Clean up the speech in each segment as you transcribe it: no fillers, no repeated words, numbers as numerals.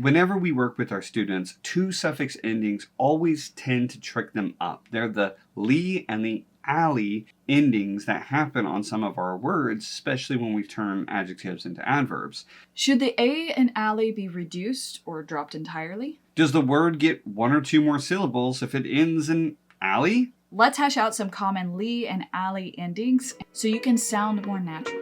Whenever we work with our students, two suffix endings always tend to trick them up. They're the ly and the ally endings that happen on some of our words, especially when we turn adjectives into adverbs. Should the a in ally be reduced or dropped entirely? Does the word get one or two more syllables if it ends in ally? Let's hash out some common ly and ally endings so you can sound more natural.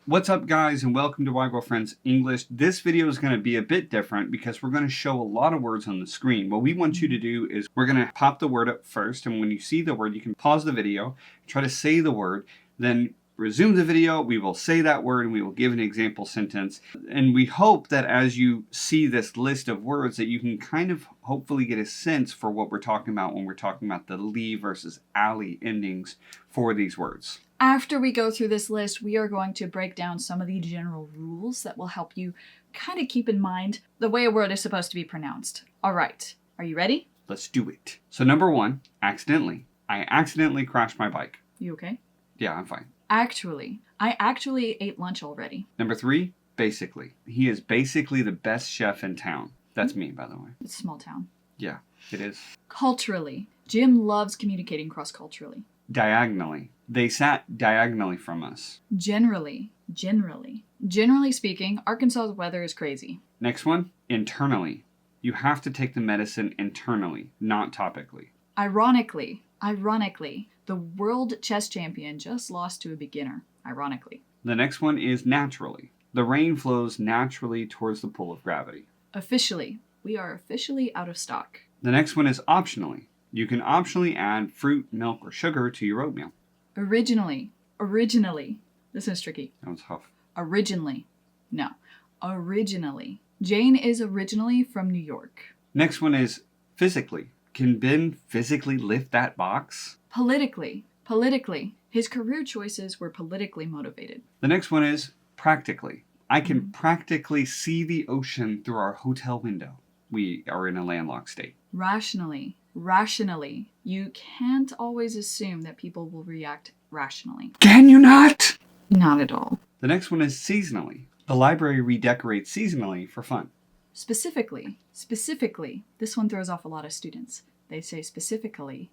What's up, guys, and welcome to Y Friends English. This video is going to be a bit different because we're going to show a lot of words on the screen. What we want you to do is we're going to pop the word up first, and when you see the word, you can pause the video, try to say the word, then resume the video, we will say that word, and we will give an example sentence. And we hope that as you see this list of words that you can kind of hopefully get a sense for what we're talking about when we're talking about the ly versus ally endings for these words. After we go through this list, we are going to break down some of the general rules that will help you kind of keep in mind the way a word is supposed to be pronounced. All right, are you ready? Let's do it. So number one, accidentally. I accidentally crashed my bike. You okay? Yeah, I'm fine. Actually. I actually ate lunch already. Number three, basically. He is basically the best chef in town. That's me, by the way. It's a small town. Yeah, it is. Culturally. Jim loves communicating cross-culturally. Diagonally. They sat diagonally from us. Generally. Generally speaking, Arkansas's weather is crazy. Next one, internally. You have to take the medicine internally, not topically. Ironically, the world chess champion just lost to a beginner. Ironically. The next one is naturally. The rain flows naturally towards the pull of gravity. Officially. We are officially out of stock. The next one is optionally. You can optionally add fruit, milk, or sugar to your oatmeal. Originally. This is tricky. That was tough. Originally. Jane is originally from New York. Next one is physically. Can Ben physically lift that box? Politically. His career choices were politically motivated. The next one is practically. I can practically see the ocean through our hotel window. We are in a landlocked state. Rationally. You can't always assume that people will react rationally. Can you not? Not at all. The next one is seasonally. The library redecorates seasonally for fun. Specifically. This one throws off a lot of students. They say specifically.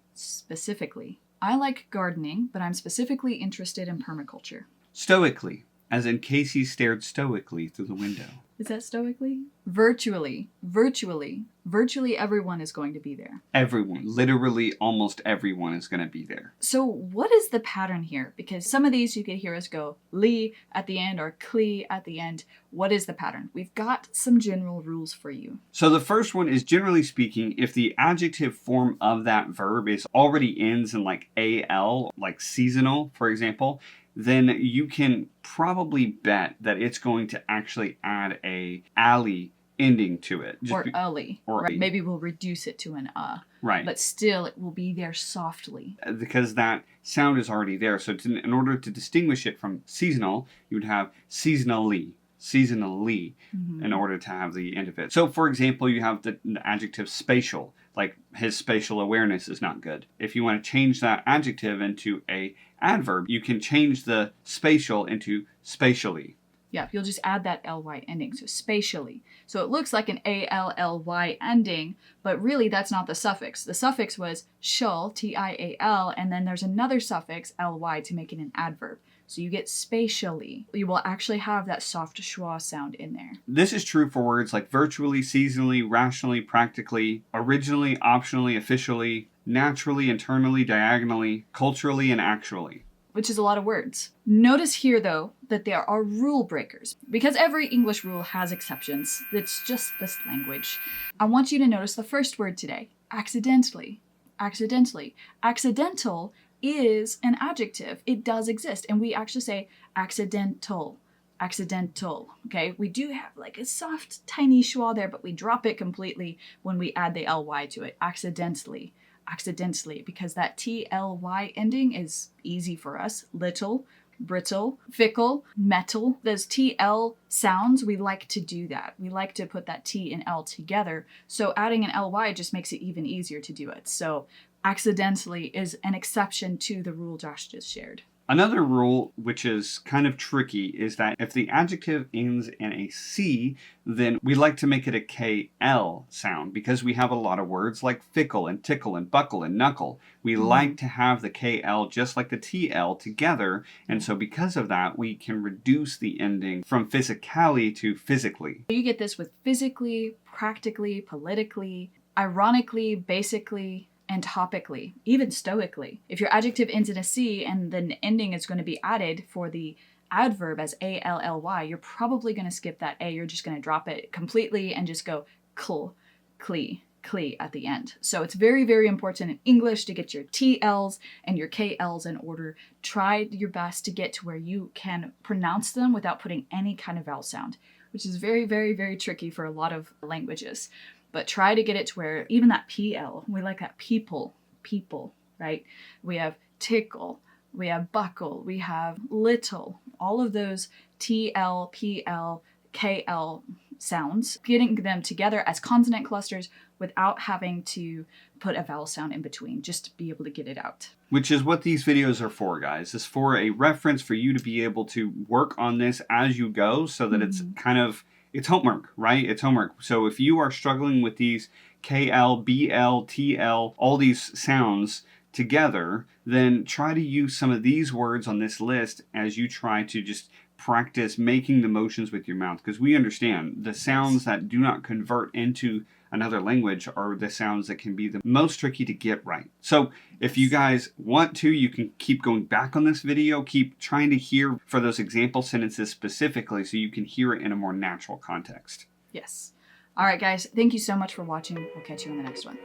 I like gardening, but I'm specifically interested in permaculture. Stoically. As in Casey stared stoically through the window. Is that stoically? Virtually everyone is going to be there. Everyone. Literally almost everyone is going to be there. So what is the pattern here? Because some of these you could hear us go ly at the end or cly at the end. What is the pattern? We've got some general rules for you. So the first one is, generally speaking, if the adjective form of that verb is already ends in like al, like seasonal, for example, then you can probably bet that it's going to actually add a ally ending to it. Or ally. Right? Maybe we'll reduce it to an Right. But still, it will be there softly. Because that sound is already there. So in order to distinguish it from seasonal, you would have seasonally in order to have the end of it. So, for example, you have the adjective spatial, like his spatial awareness is not good. If you want to change that adjective into a adverb, you can change the spatial into spatially. Yeah, you'll just add that ly ending, so spatially. So it looks like an ally ending, but really that's not the suffix. The suffix was tial, T-I-A-L, and then there's another suffix, ly, to make it an adverb. So you get spatially. You will actually have that soft schwa sound in there. This is true for words like virtually, seasonally, rationally, practically, originally, optionally, officially, naturally, internally, diagonally, culturally, and actually. Which is a lot of words. Notice here, though, that there are rule breakers. Because every English rule has exceptions. It's just this language. I want you to notice the first word today. Accidentally. Accidental is an adjective. It does exist. And we actually say accidental. Okay? We do have like a soft, tiny schwa there, but we drop it completely when we add the ly to it. Accidentally, because that tly ending is easy for us. Little, brittle, fickle, metal. Those TL sounds, we like to do that. We like to put that T and L together. So adding an ly just makes it even easier to do it. So accidentally is an exception to the rule Josh just shared. Another rule, which is kind of tricky, is that if the adjective ends in a C, then we like to make it a KL sound because we have a lot of words like fickle and tickle and buckle and knuckle. We like to have the KL just like the TL together, and so because of that, we can reduce the ending from physically to physically. You get this with physically, practically, politically, ironically, basically, and topically, even stoically. If your adjective ends in a C and the ending is going to be added for the adverb as A-L-L-Y, you're probably going to skip that A. You're just going to drop it completely and just go cl, clee, clee at the end. So it's very, very important in English to get your TLs and your KLs in order. Try your best to get to where you can pronounce them without putting any kind of vowel sound, which is very, very, very tricky for a lot of languages. But try to get it to where even that PL, we like that people, right? We have tickle, we have buckle, we have little, all of those TL, PL, KL sounds, getting them together as consonant clusters without having to put a vowel sound in between, just to be able to get it out. Which is what these videos are for, guys. It's for a reference for you to be able to work on this as you go so that it's kind of, it's homework, right? It's homework. So if you are struggling with these KL, BL, TL, all these sounds together, then try to use some of these words on this list as you try to just practice making the motions with your mouth. Because we understand the sounds that do not convert into another language are the sounds that can be the most tricky to get right. So if you guys want to, you can keep going back on this video, keep trying to hear for those example sentences specifically so you can hear it in a more natural context. Yes. All right, guys, thank you so much for watching. We'll catch you on the next one.